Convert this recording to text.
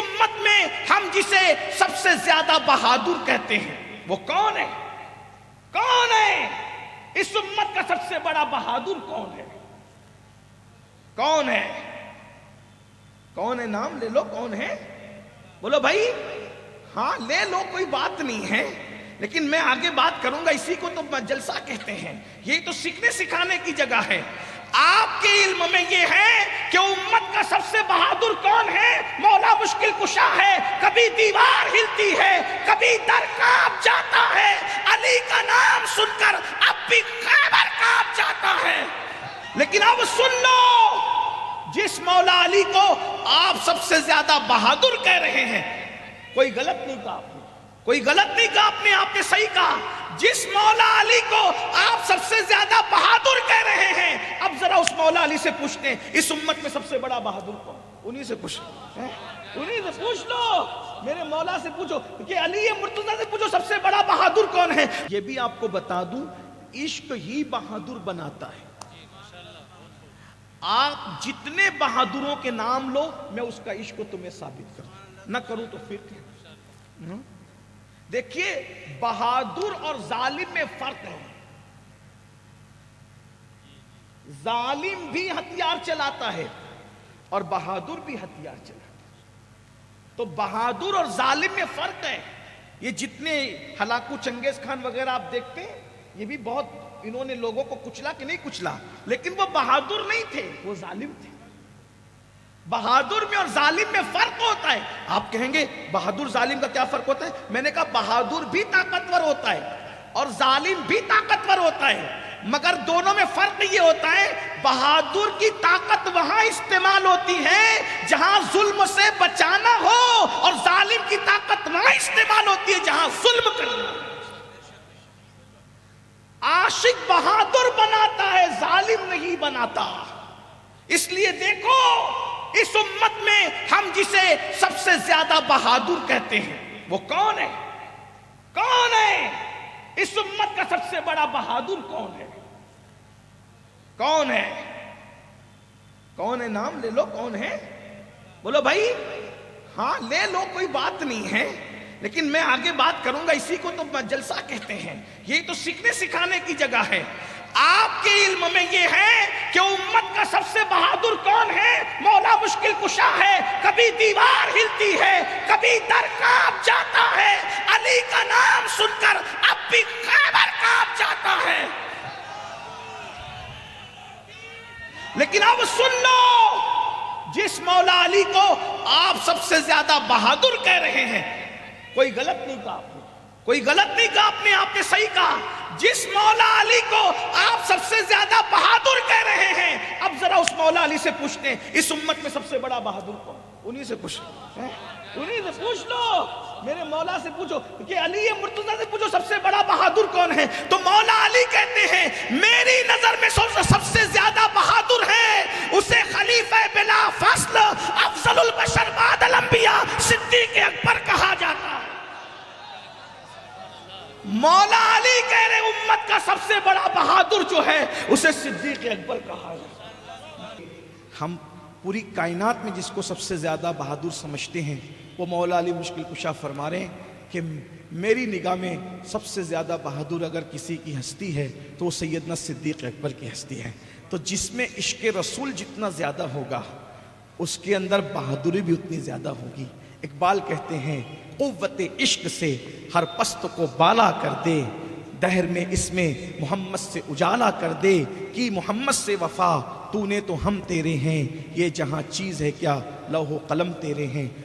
امت میں ہم جسے سب سے زیادہ بہادر کہتے ہیں وہ کون ہے؟ کون ہے اس امت کا سب سے بڑا بہادر؟ کون ہے؟ کون ہے؟ کون ہے؟ نام لے لو، کون ہے؟ بولو بھائی، ہاں لے لو، کوئی بات نہیں ہے، لیکن میں آگے بات کروں گا۔ اسی کو تو جلسہ کہتے ہیں، یہی تو سیکھنے سکھانے کی جگہ ہے۔ آپ کے علم میں یہ ہے کہ امت کا سب سے بہادر کون ہے؟ مولا مشکل کشا ہے۔ کبھی دیوار ہلتی ہے، کبھی در کانپ جاتا ہے، علی کا نام سن کر اب بھی خیبر کانپ جاتا ہے۔ لیکن اب سن لو، جس مولا علی کو آپ سب سے زیادہ بہادر کہہ رہے ہیں، کوئی غلط نہیں کہا آپ نے، کوئی غلط نہیں کہا آپ نے، آپ نے صحیح کہا۔ جس مولا علی کو آپ سب سے زیادہ بہادر کہہ رہے ہیں، اب ذرا اس مولا علی سے پوچھتے ہیں اس امت میں سب سے بڑا بہادر کون؟ انہی سے پوچھ، انہی سے پوچھ لو، میرے مولا سے پوچھو کہ علی مرتضیٰ سے پوچھو سب سے بڑا بہادر کون ہے۔ یہ بھی آپ کو بتا دوں، عشق ہی بہادر بناتا ہے۔ آپ جتنے بہادروں کے نام لو، میں اس کا عشق کو تمہیں ثابت کروں، نہ کروں تو پھر کیا؟ دیکھیے، بہادر اور ظالم میں فرق ہے۔ ظالم بھی ہتھیار چلاتا ہے اور بہادر بھی ہتھیار چلاتا ہے، تو بہادر اور ظالم میں فرق ہے۔ یہ جتنے ہلاکو چنگیز خان وغیرہ آپ دیکھتے ہیں، یہ بھی بہت انہوں نے لوگوں کو کچلا کہ نہیں کچلا، لیکن وہ بہادر نہیں تھے، وہ ظالم تھے۔ بہادر میں اور ظالم میں فرق ہوتا ہے۔ آپ کہیں گے بہادر ظالم کا کیا فرق ہوتا ہے؟ میں نے کہا بہادر بھی طاقتور ہوتا ہے اور ظالم بھی طاقتور ہوتا ہے، مگر دونوں میں فرق یہ ہوتا ہے، بہادر کی طاقت وہاں استعمال ہوتی ہے جہاں ظلم سے بچانا ہو، اور ظالم کی طاقت وہاں استعمال ہوتی ہے جہاں ظلم کرنا ہو۔ عاشق بہادر بناتا ہے، ظالم نہیں بناتا۔ اس لیے دیکھو، اس امت میں ہم جسے سب سے زیادہ بہادر کہتے ہیں وہ کون ہے؟ کون ہے اس امت کا سب سے بڑا بہادر؟ کون ہے؟ کون ہے؟ کون ہے؟ نام لے لو، کون ہے؟ بولو بھائی، ہاں لے لو، کوئی بات نہیں ہے، لیکن میں آگے بات کروں گا۔ اسی کو تو جلسہ کہتے ہیں، یہی تو سیکھنے سکھانے کی جگہ ہے۔ آپ کے علم میں یہ ہے کہ امت کا سب سے بہادر کون ہے؟ مولا مشکل کشا ہے۔ کبھی دیوار ہلتی ہے، کبھی در کانپ جاتا ہے، علی کا نام سن کر اب بھی خیبر کانپ جاتا ہے۔ لیکن اب سن لو، جس مولا علی کو آپ سب سے زیادہ بہادر کہہ رہے ہیں، کوئی غلط نہیں کہا آپ نے، کوئی غلط نہیں کہا آپ نے، آپ نے صحیح کہا۔ جس مولا علی کو آپ سب سے زیادہ بہادر کہہ رہے ہیں، اب ذرا اس مولا علی سے پوچھتے ہیں اس امت میں سب سے بڑا بہادر کون؟ انہی سے پوچھ، انہی سے پوچھ لو، میرے مولا سے پوچھو کہ علی مرتضیٰ سے پوچھو سب سے بڑا بہادر کون ہے۔ تو مولا علی کہتے ہیں میری نظر میں سب سے زیادہ بہادر ہے اسے خلیفہ بلا فصل افضل البشر بعد الانبیاء صدیق اکبر کہا جاتا ہے۔ مولا علی کہہ رہے امت کا سب سے بڑا بہادر جو ہے اسے صدیق اکبر کہا جاتا ہے۔ ہم پوری کائنات میں جس کو سب سے زیادہ بہادر سمجھتے ہیں، وہ مولا علی مشکل کشا فرما رہے ہیں کہ میری نگاہ میں سب سے زیادہ بہادر اگر کسی کی ہستی ہے تو وہ سیدنا صدیق اکبر کی ہستی ہے۔ تو جس میں عشق رسول جتنا زیادہ ہوگا، اس کے اندر بہادری بھی اتنی زیادہ ہوگی۔ اقبال کہتے ہیں قوت عشق سے ہر پست کو بالا کر دے، دہر میں اس میں محمد سے اجالا کر دے، کی محمد سے وفا تو نے تو ہم تیرے ہیں، یہ جہاں چیز ہے کیا لوح و قلم تیرے ہیں۔